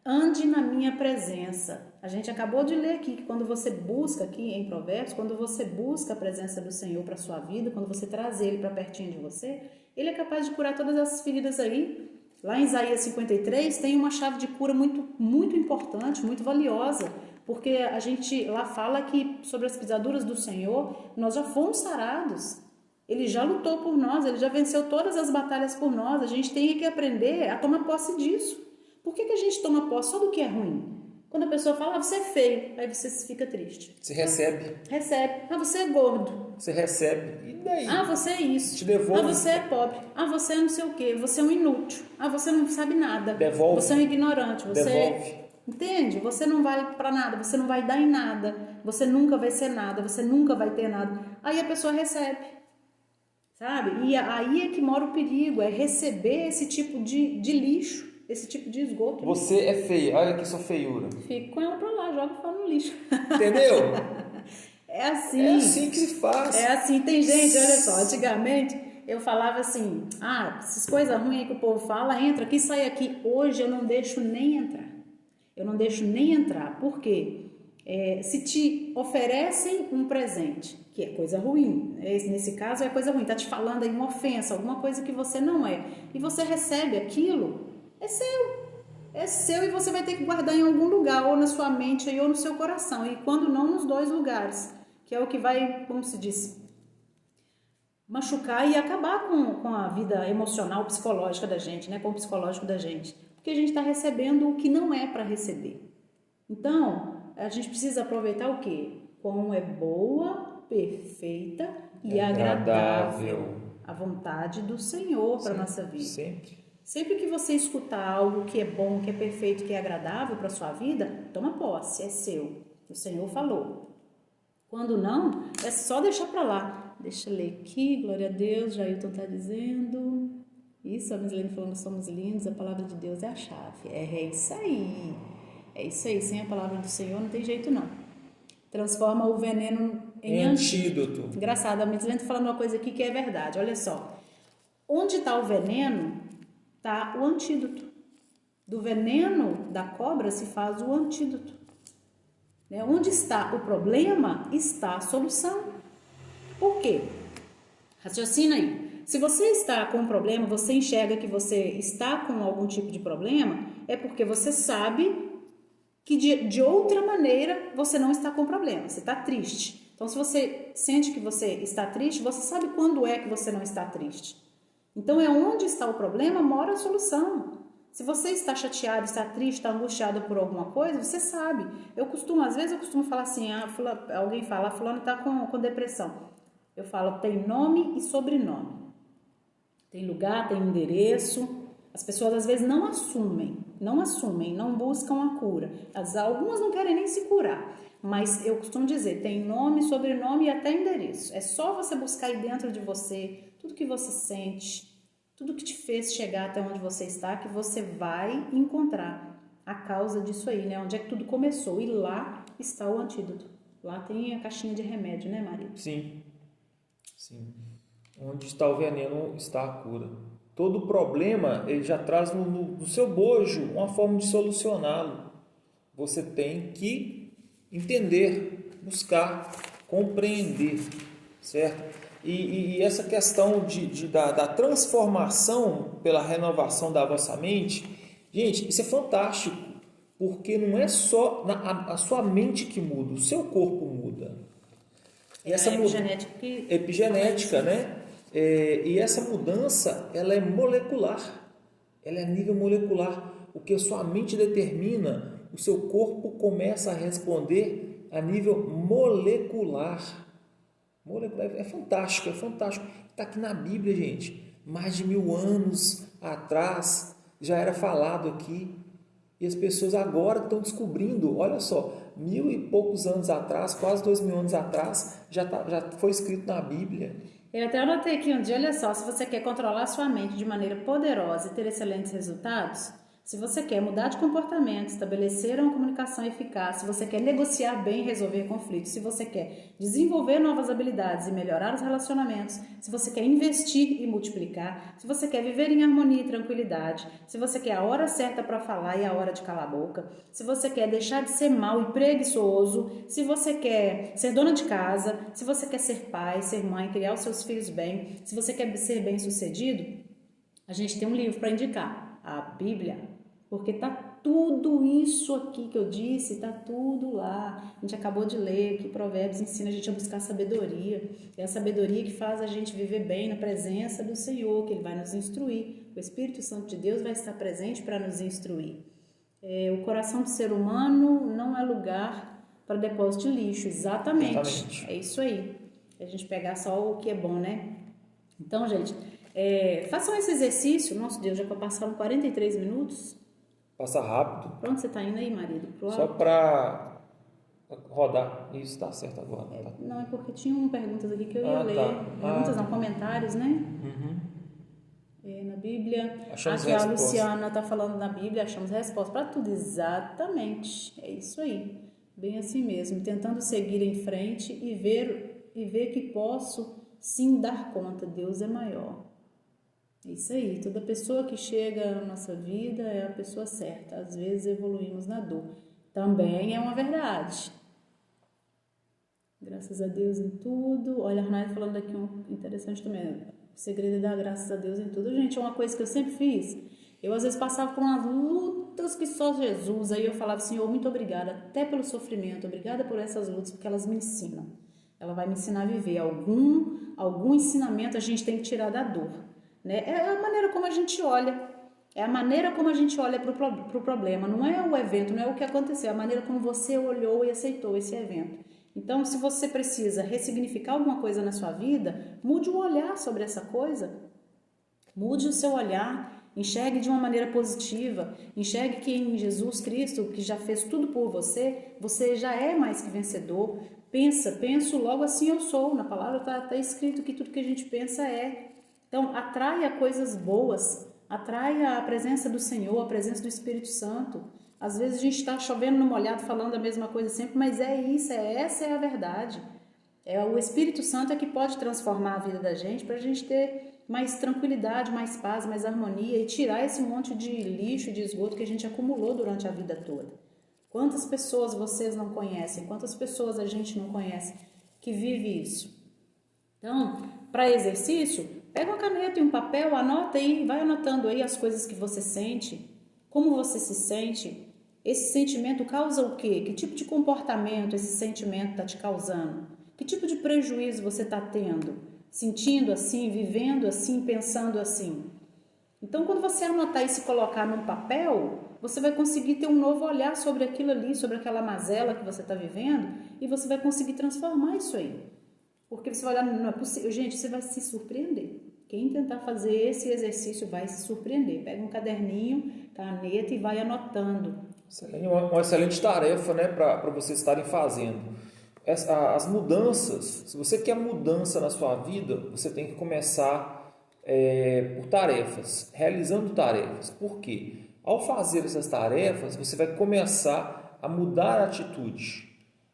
Ande na minha presença. A gente acabou de ler aqui que quando você busca aqui em Provérbios, quando você busca a presença do Senhor para a sua vida, quando você traz Ele para pertinho de você, Ele é capaz de curar todas essas feridas aí. Lá em Isaías 53 tem uma chave de cura muito, muito importante, muito valiosa, porque a gente lá fala que sobre as pisaduras do Senhor, nós já fomos sarados. Ele já lutou por nós, Ele já venceu todas as batalhas por nós. A gente tem que aprender a tomar posse disso. Por que a gente toma posse só do que é ruim? Quando a pessoa fala: você é feio, aí você fica triste. Você recebe. Recebe. Você é gordo. Você recebe. E daí? Você é isso. Te devolve. Você é pobre. Você é não sei o quê. Você é um inútil. Você não sabe nada. Devolve. Você é um ignorante. Devolve. Entende? Você não vale para nada. Você não vai dar em nada. Você nunca vai ser nada. Você nunca vai ter nada. Aí a pessoa recebe. Sabe? E aí é que mora o perigo. É receber esse tipo de lixo. Esse tipo de esgoto. Você é feia, olha aqui sua feiura. Fica com ela pra lá, joga fora no lixo. Entendeu? É assim. É assim que se faz. É assim. Tem gente, olha só, antigamente eu falava assim: essas coisas ruins aí que o povo fala, entra aqui, sai aqui. Hoje eu não deixo nem entrar. Eu não deixo nem entrar. Por quê? Se te oferecem um presente, que é coisa ruim, nesse caso é coisa ruim, tá te falando aí uma ofensa, alguma coisa que você não é, e você recebe aquilo, é seu e você vai ter que guardar em algum lugar, ou na sua mente ou no seu coração, e quando não, nos dois lugares, que é o que vai, como se diz, machucar e acabar com a vida emocional, psicológica da gente, né, com o psicológico da gente, porque a gente está recebendo o que não é para receber. Então, a gente precisa aproveitar o quê? Como é boa, perfeita e agradável a vontade do Senhor para a nossa vida. Sempre que você escutar algo que é bom, que é perfeito, que é agradável para a sua vida, toma posse, é seu. O Senhor falou. Quando não, é só deixar para lá. Deixa eu ler aqui, glória a Deus, Jailton está dizendo. Isso, a Mislene falando, somos lindos, a palavra de Deus é a chave. É isso aí. É isso aí, sem a palavra do Senhor não tem jeito não. Transforma o veneno em antídoto. Engraçado, a Mislene está falando uma coisa aqui que é verdade, olha só. Onde está o veneno, está o antídoto. Do veneno da cobra se faz o antídoto. Onde está o problema, está a solução. Por quê? Raciocina aí. Se você está com um problema, você enxerga que você está com algum tipo de problema, é porque você sabe que de outra maneira você não está com problema, você está triste. Então, se você sente que você está triste, você sabe quando é que você não está triste. Então, é onde está o problema, mora a solução. Se você está chateado, está triste, está angustiado por alguma coisa, você sabe. Às vezes eu costumo falar assim, alguém fala, fulano está com depressão. Eu falo, tem nome e sobrenome. Tem lugar, tem endereço. As pessoas às vezes não assumem, não buscam a cura. Algumas não querem nem se curar. Mas eu costumo dizer, tem nome, sobrenome e até endereço. É só você buscar aí dentro de você, tudo que você sente, tudo que te fez chegar até onde você está, que você vai encontrar a causa disso aí, né? Onde é que tudo começou. E lá está o antídoto. Lá tem a caixinha de remédio, né, marido? Sim. Onde está o veneno, está a cura. Todo problema, ele já traz no seu bojo uma forma de solucioná-lo. Você tem que entender, buscar, compreender, certo? E essa questão da transformação pela renovação da vossa mente, gente, isso é fantástico, porque não é só a sua mente que muda, o seu corpo muda. E essa epigenética, né? E essa mudança, ela é molecular, ela é a nível molecular. O que a sua mente determina, o seu corpo começa a responder a nível molecular. É fantástico, é fantástico. Está aqui na Bíblia, gente. Mais de 1000 anos atrás já era falado aqui. E as pessoas agora estão descobrindo, olha só, 1000 e poucos anos atrás, quase 2000 anos atrás, já foi escrito na Bíblia. Eu até anotei aqui um dia, olha só, se você quer controlar sua mente de maneira poderosa e ter excelentes resultados, se você quer mudar de comportamento, estabelecer uma comunicação eficaz, se você quer negociar bem e resolver conflitos, se você quer desenvolver novas habilidades e melhorar os relacionamentos, se você quer investir e multiplicar, se você quer viver em harmonia e tranquilidade, se você quer a hora certa para falar e a hora de calar a boca, se você quer deixar de ser mau e preguiçoso, se você quer ser dona de casa, se você quer ser pai, ser mãe, criar os seus filhos bem, se você quer ser bem-sucedido, a gente tem um livro para indicar, a Bíblia. Porque tá tudo isso aqui que eu disse, tá tudo lá. A gente acabou de ler que Provérbios ensina a gente a buscar sabedoria. É a sabedoria que faz a gente viver bem na presença do Senhor, que Ele vai nos instruir. O Espírito Santo de Deus vai estar presente para nos instruir. O coração do ser humano não é lugar para depósito de lixo. Exatamente. É isso aí. A gente pegar só o que é bom, né? Então, gente, façam esse exercício. Nosso Deus, já passaram 43 minutos. Passa rápido. Pra onde você está indo aí, marido? Só para rodar. Isso está certo agora. Tá. Não, é porque tinham perguntas aqui que eu ia ler. Perguntas não, comentários, né? Na Bíblia. Aqui a Luciana está falando na Bíblia, achamos resposta para tudo. Exatamente. É isso aí. Bem assim mesmo. Tentando seguir em frente e ver que posso sim dar conta. Deus é maior. É isso aí, toda pessoa que chega na nossa vida é a pessoa certa. Às vezes evoluímos na dor. Também é uma verdade. Graças a Deus em tudo. Olha, a Arnaldo falando aqui um interessante também. O segredo é dar graças a Deus em tudo. Gente, é uma coisa que eu sempre fiz. Eu às vezes passava por umas lutas que só Jesus. Aí eu falava, Senhor, muito obrigada até pelo sofrimento. Obrigada por essas lutas, porque elas me ensinam. Ela vai me ensinar a viver. Algum ensinamento a gente tem que tirar da dor. Né? É a maneira como a gente olha, para o problema, não é o evento, não é o que aconteceu, é a maneira como você olhou e aceitou esse evento. Então, se você precisa ressignificar alguma coisa na sua vida, mude o olhar sobre essa coisa, mude o seu olhar, enxergue de uma maneira positiva, enxergue que em Jesus Cristo, que já fez tudo por você, você já é mais que vencedor. Penso, logo assim eu sou, na palavra está escrito que tudo que a gente pensa é. Então, atraia coisas boas, atraia a presença do Senhor, a presença do Espírito Santo. Às vezes a gente está chovendo no molhado, falando a mesma coisa sempre, mas essa é a verdade. O Espírito Santo é que pode transformar a vida da gente para a gente ter mais tranquilidade, mais paz, mais harmonia e tirar esse monte de lixo, de esgoto que a gente acumulou durante a vida toda. Quantas pessoas vocês não conhecem? Quantas pessoas a gente não conhece que vive isso? Então, para exercício, Pega uma caneta e um papel, anota aí, vai anotando aí as coisas que você sente, como você se sente. Esse sentimento causa o quê? Que tipo de comportamento esse sentimento está te causando? Que tipo de prejuízo você está tendo? Sentindo assim, vivendo assim, pensando assim? Então, quando você anotar e se colocar num papel, você vai conseguir ter um novo olhar sobre aquilo ali, sobre aquela mazela que você está vivendo, e você vai conseguir transformar isso aí. Porque você vai olhar, não é possível. Gente, você vai se surpreender. Quem tentar fazer esse exercício vai se surpreender. Pega um caderninho, caneta e vai anotando. Uma excelente tarefa, né, para vocês estarem fazendo. As mudanças, se você quer mudança na sua vida, você tem que começar por tarefas, realizando tarefas. Por quê? Ao fazer essas tarefas, você vai começar a mudar a atitude,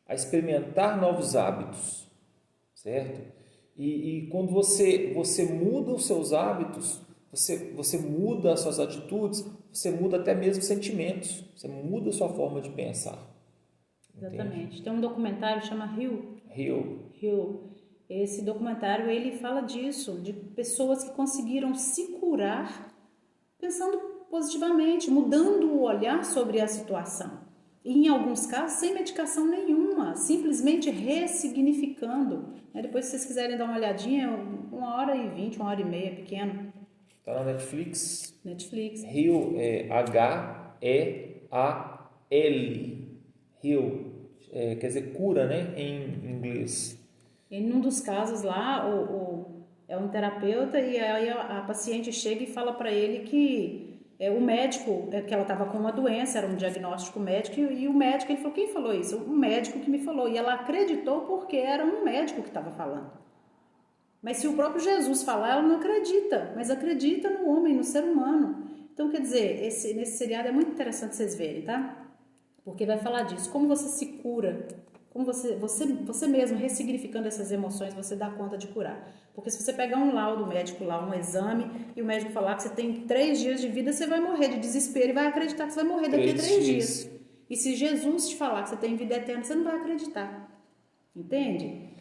a experimentar novos hábitos, certo? E quando você muda os seus hábitos, você muda as suas atitudes, você muda até mesmo sentimentos, você muda a sua forma de pensar. Exatamente. Entende? Tem um documentário que chama Heal. Esse documentário, ele fala disso, de pessoas que conseguiram se curar pensando positivamente, mudando o olhar sobre a situação. E em alguns casos, sem medicação nenhuma, simplesmente ressignificando. Depois, se vocês quiserem dar uma olhadinha, 1h20, 1h30, pequeno. Está na Netflix. Heal é Heal. Heal, quer dizer cura, né, em inglês. E num dos casos lá, é um terapeuta e aí a paciente chega e fala para ele que o médico, que ela estava com uma doença, era um diagnóstico médico, e o médico, ele falou, quem falou isso? Um médico que me falou. E ela acreditou porque era um médico que estava falando. Mas se o próprio Jesus falar, ela não acredita, mas acredita no homem, no ser humano. Então, quer dizer, nesse seriado é muito interessante vocês verem, tá? Porque vai falar disso, como você se cura, como você mesmo, ressignificando essas emoções, você dá conta de curar. Porque se você pegar um laudo médico lá, um exame, e o médico falar que você tem 3 dias de vida, você vai morrer de desespero e vai acreditar que você vai morrer daqui a 3 dias. E se Jesus te falar que você tem vida eterna, você não vai acreditar. Entende?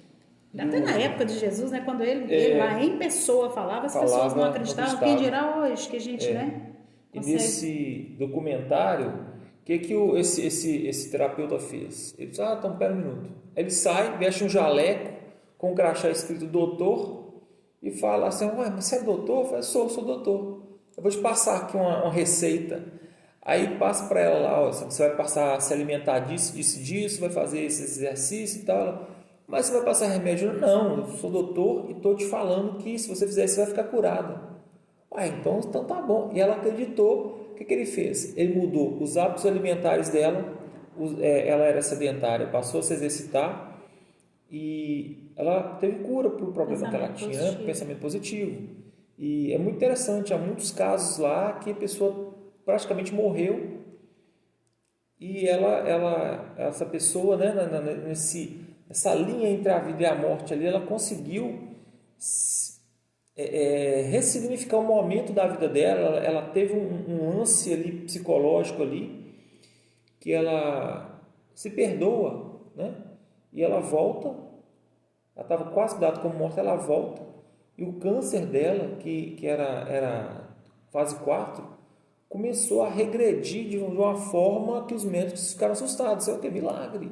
Até na época de Jesus, né, quando ele lá em pessoa falava, as pessoas não acreditavam. Quem dirá hoje que a gente, né? Consegue... E nesse documentário, o que esse terapeuta fez? Ele disse, então pera um minuto. Ele sai, veste um jaleco com um crachá escrito doutor e fala assim, ué, mas você é doutor? Eu falei, sou doutor. Eu vou te passar aqui uma receita. Aí passa para ela lá, você vai passar a se alimentar disso, vai fazer esse exercício e tal. Mas você vai passar remédio? Não, eu sou doutor e estou te falando que se você fizer isso, você vai ficar curado. Então tá bom. E ela acreditou. O que ele fez? Ele mudou os hábitos alimentares dela. Ela era sedentária, passou a se exercitar e ela teve cura para o problema que ela tinha, pensamento positivo. E é muito interessante, há muitos casos lá que a pessoa praticamente morreu e essa pessoa, né, essa linha entre a vida e a morte ali, ela conseguiu ressignificar um momento da vida dela. Ela teve um lance ali psicológico ali que ela se perdoa, né? E ela volta, ela estava quase dada como morta, ela volta e o câncer dela, que era fase 4, começou a regredir de uma forma que os médicos ficaram assustados. É milagre.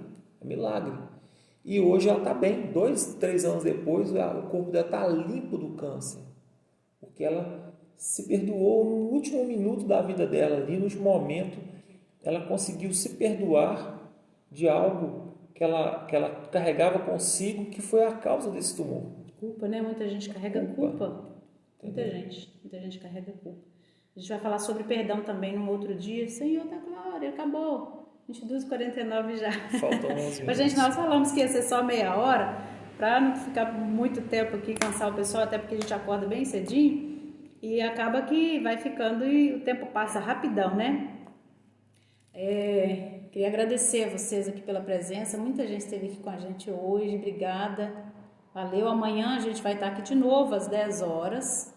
E hoje ela está bem. 2, 3 anos depois, o corpo dela está limpo do câncer. Porque ela se perdoou no último minuto da vida dela, ali no último momento, ela conseguiu se perdoar de algo que ela carregava consigo, que foi a causa desse tumor. Culpa, né? Muita gente carrega culpa. Muita gente carrega culpa. A gente vai falar sobre perdão também num outro dia. Senhor da glória, acabou. 22h49 já. Faltam 11 minutos. Mas, gente, nós falamos que ia ser só meia hora, para não ficar muito tempo aqui, cansar o pessoal, até porque a gente acorda bem cedinho. E acaba que vai ficando e o tempo passa rapidão, né? Queria agradecer a vocês aqui pela presença. Muita gente esteve aqui com a gente hoje. Obrigada. Valeu. Amanhã a gente vai estar aqui de novo às 10 horas.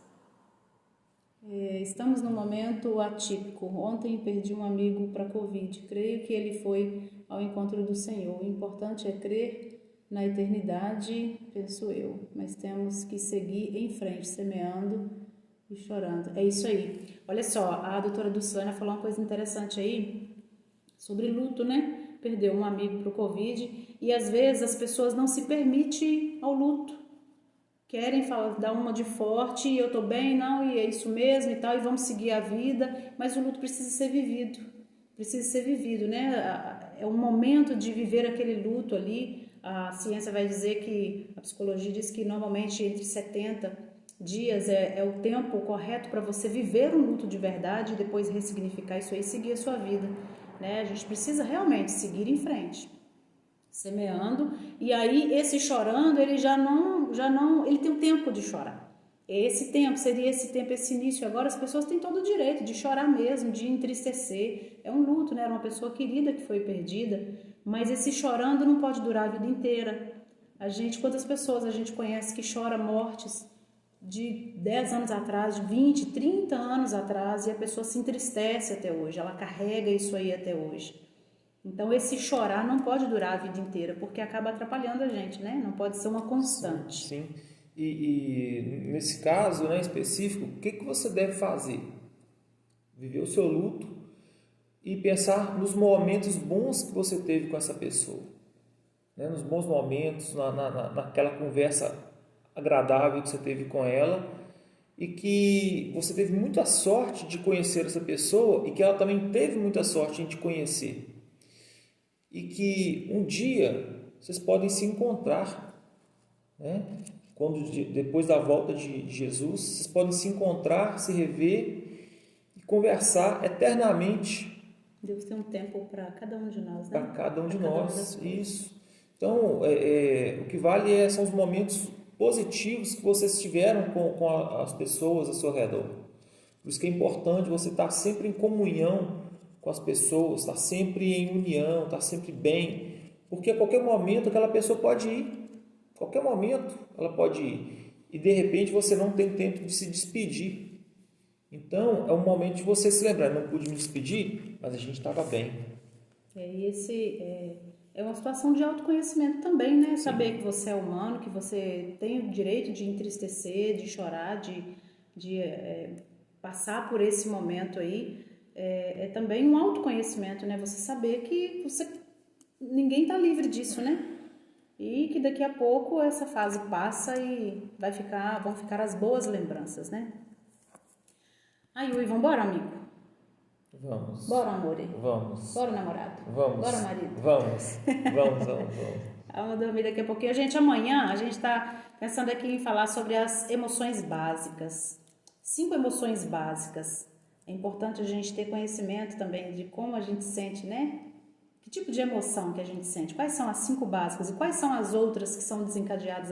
Estamos num momento atípico. Ontem perdi um amigo para a Covid. Creio que ele foi ao encontro do Senhor. O importante é crer na eternidade, penso eu. Mas temos que seguir em frente, semeando e chorando. É isso aí. Olha só, a doutora Dulciana falou uma coisa interessante aí sobre luto, né? Perdeu um amigo para o Covid e às vezes as pessoas não se permitem ao luto. Querem dar uma de forte, eu tô bem, não, e é isso mesmo e tal, e vamos seguir a vida, mas o luto precisa ser vivido, né? É um momento de viver aquele luto ali. A ciência vai dizer que, a psicologia diz que normalmente entre 70 dias é o tempo correto para você viver um luto de verdade e depois ressignificar isso aí e seguir a sua vida, né? A gente precisa realmente seguir em frente, semeando, e aí esse chorando, ele já não, ele tem um tempo de chorar. Esse tempo, seria esse tempo, esse início. Agora as pessoas têm todo o direito de chorar mesmo, de entristecer. É um luto, né? Era uma pessoa querida que foi perdida, mas esse chorando não pode durar a vida inteira. Quantas pessoas a gente conhece que chora mortes de 10 anos atrás, de 20, 30 anos atrás, e a pessoa se entristece até hoje, ela carrega isso aí até hoje. Então esse chorar não pode durar a vida inteira, porque acaba atrapalhando a gente, né? Não pode ser uma constante. Sim. E nesse caso, né, específico, o que você deve fazer? Viver o seu luto e pensar nos momentos bons que você teve com essa pessoa, né? Nos bons momentos, naquela conversa agradável que você teve com ela e que você teve muita sorte de conhecer essa pessoa e que ela também teve muita sorte em te conhecer. E que um dia vocês podem se encontrar, né? Depois da volta de Jesus, vocês podem se encontrar, se rever e conversar eternamente. Deus tem um tempo para cada um de nós, né? Para cada um de nós, isso. Então, o que vale são os momentos positivos que vocês tiveram com as pessoas ao seu redor. Por isso que é importante você estar sempre em comunhão com as pessoas, estar sempre em união, estar sempre bem, porque a qualquer momento aquela pessoa pode ir. Qualquer momento ela pode ir. E de repente você não tem tempo de se despedir. Então é um momento de você se lembrar, não pude me despedir, mas a gente estava bem. É uma situação de autoconhecimento também, né? Sim. Saber que você é humano, que você tem o direito de entristecer, de chorar, de passar por esse momento aí. É também um autoconhecimento, né? Você saber que ninguém está livre disso, né? E que daqui a pouco essa fase passa e vão ficar as boas lembranças, né? Aí, Yui, vamos embora, amigo? Vamos. Bora, amor? Vamos. Bora, namorado? Vamos. Bora, marido? Vamos. Vamos dormir daqui a pouquinho. Amanhã, a gente está pensando aqui em falar sobre as emoções básicas. 5 emoções básicas. É importante a gente ter conhecimento também de como a gente sente, né? Que tipo de emoção que a gente sente? Quais são as 5 básicas e quais são as outras que são desencadeadas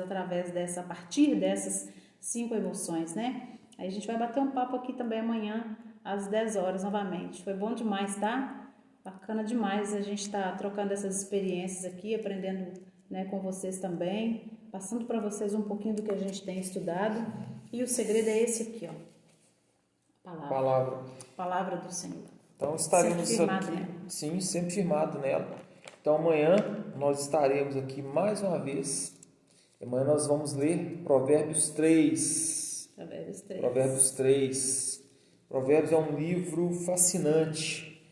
a partir dessas 5 emoções, né? Aí a gente vai bater um papo aqui também amanhã, às 10 horas novamente. Foi bom demais, tá? Bacana demais a gente tá trocando essas experiências aqui, aprendendo, né, com vocês também, passando para vocês um pouquinho do que a gente tem estudado. E o segredo é esse aqui, ó. Palavra do Senhor. Então estaremos aqui, sim, sempre firmado nela. Então amanhã nós estaremos aqui mais uma vez. Amanhã nós vamos ler Provérbios 3. Provérbios 3. Provérbios é um livro fascinante,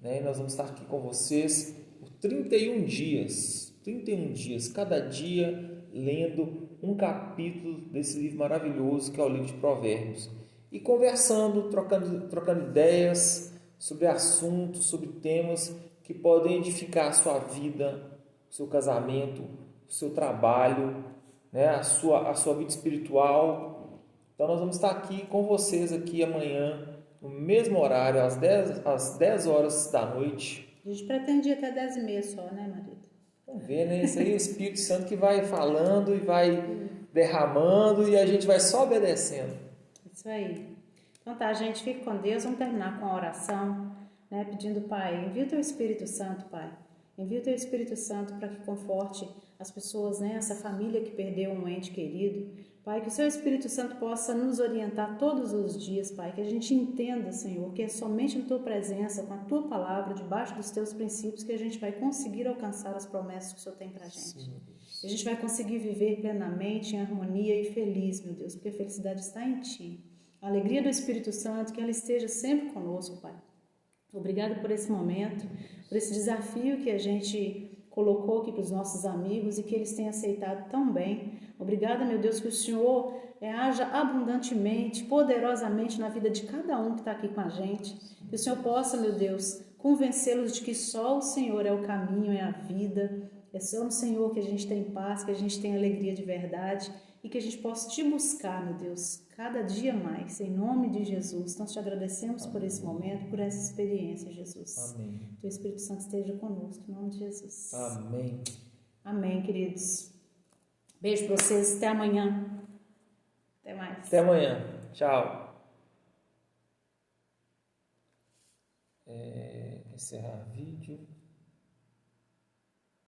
né? Nós vamos estar aqui com vocês por 31 dias. 31 dias, cada dia lendo um capítulo desse livro maravilhoso que é o livro de Provérbios. E conversando, trocando ideias sobre assuntos, sobre temas que podem edificar a sua vida, o seu casamento, o seu trabalho, né? a sua vida espiritual. Então nós vamos estar aqui com vocês aqui amanhã, no mesmo horário, às 10 horas da noite. A gente pretende até 10h30 só, né, marido? Vamos ver, né? Isso aí é o Espírito Santo que vai falando e vai derramando e a gente vai só obedecendo. Isso aí. Então tá, gente, fique com Deus. Vamos terminar com a oração, né? Pedindo, Pai, envia o Teu Espírito Santo, Pai. Envia o Teu Espírito Santo para que conforte as pessoas, né? Essa família que perdeu um ente querido. Pai, que o Seu Espírito Santo possa nos orientar todos os dias, Pai. Que a gente entenda, Senhor, que é somente na Tua presença, com a Tua palavra, debaixo dos Teus princípios, que a gente vai conseguir alcançar as promessas que o Senhor tem para a gente. Sim. A gente vai conseguir viver plenamente, em harmonia e feliz, meu Deus, porque a felicidade está em Ti. A alegria do Espírito Santo, que ela esteja sempre conosco, Pai. Obrigado por esse momento, por esse desafio que a gente colocou aqui para os nossos amigos e que eles têm aceitado tão bem. Obrigada, meu Deus, que o Senhor haja abundantemente, poderosamente na vida de cada um que está aqui com a gente. Que o Senhor possa, meu Deus, convencê-los de que só o Senhor é o caminho, é a vida. É só no Senhor que a gente tem paz, que a gente tem alegria de verdade e que a gente possa te buscar, meu Deus, cada dia mais, em nome de Jesus. Nós te agradecemos por esse momento, por essa experiência, Jesus. Amém. Que o Espírito Santo esteja conosco, em nome de Jesus. Amém. Amém, queridos. Beijo para vocês, até amanhã. Até mais. Até amanhã. Tchau. Encerrar vídeo.